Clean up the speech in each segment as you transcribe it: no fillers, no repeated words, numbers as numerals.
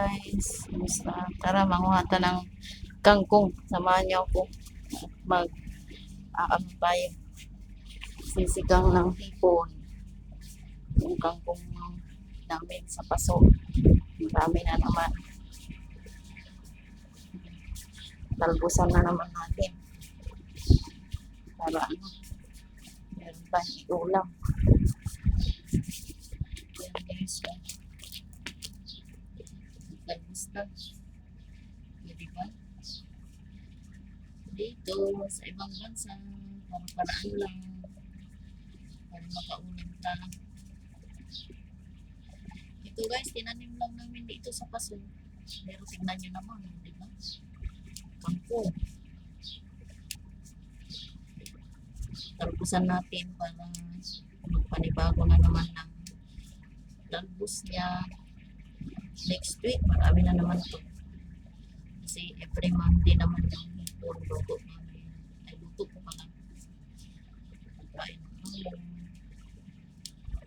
guys. Kumusta? Tara, manguha ta ng kangkong. Samahan niyo ako. Mag tayo. Sisigang ng hipon. Yung kangkong namin sa paso. Marami na naman. Talbusan na naman natin. Para ano, meron tayong iulam. Yan guys. Talbus na. Pwede ba? Dito, sa ibang bansa, paraan lang. Para makaulam ta. Ito guys, tinanim lang namin dito sa paso. Pero tignan nyo naman, di ba? Kangkong. Talbusan natin para magpanibago na naman ng talbos niya. Next week, marami na naman to. Kasi every Monday naman yung hipon, luto namin. Ay, luto ko pala. Kain ko.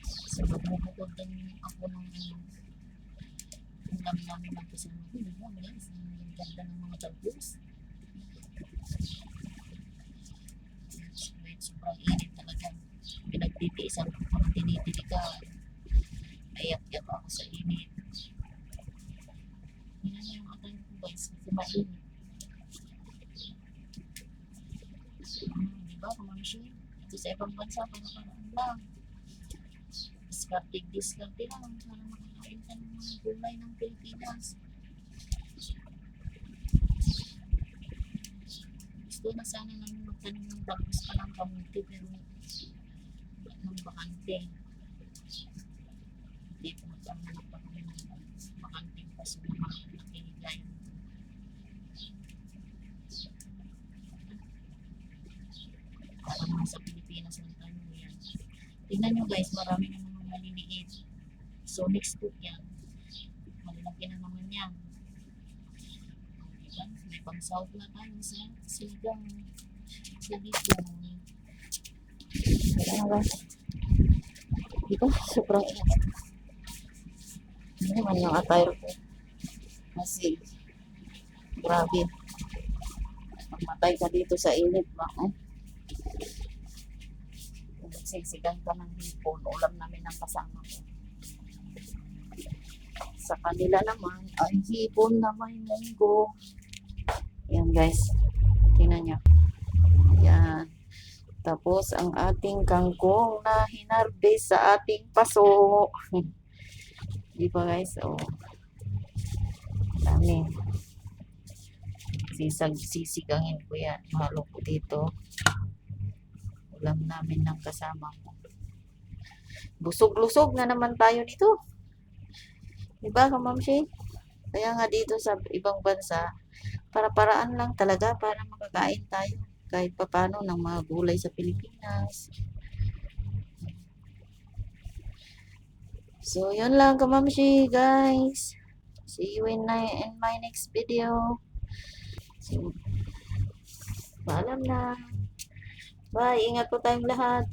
So, magbubukod din ako ng ulam namin ng kasama ko. Di ba, guys? Ang ganda ng mga talbos. Sobrang init talaga. Pinagtitiisan ko mga tinitiligan. Ayat-yat ako sa init. Yan yung atay ko guys. Kasi mainit. Diba, kumansyon? Ito sa ibang bansa, parang lang. Discarding diskarte lang para makakain ka ng mga gulay ng Pilipinas. Gusto na sana namin magtanim ng talbos pa ng kamuti pero ng bakante. Hindi po magtanim pa kami ng bakante kasi mga nakilay. Para mga sa Pilipinas lang tayo yan. Tingnan nyo guys, marami na naman maliliit. So next week yan. Malalaki na naman yan. Diba? May pang-south na tayo sa sigang. Sa dito. Kaya guys. Diba? Sobrang init. Hindi naman yung attire ko. Kasi grabe. Magmatay ka dito sa init ba? Sisigang ka ng hipon. Ulam namin ng kasama ko. Sa kanila naman ay hipon na may munggo. Yan guys. Tingnan nyo. Yan. Tapos ang ating kangkong na hinarvest sa ating paso. Di ba guys? Oh. Dami. Sisigangin ko yan. Mahalo ko dito. Ulam namin ng kasama ko. Busog-lusog na naman tayo dito. Diba, Kamamshi? Kaya nga dito sa ibang bansa, para-paraan lang talaga para makakain tayo. Kahit papano ng mga gulay sa Pilipinas. So, yun lang, Kamamshi, guys. See you in my next video. So, paalam na. Bye. Ingat po tayong lahat.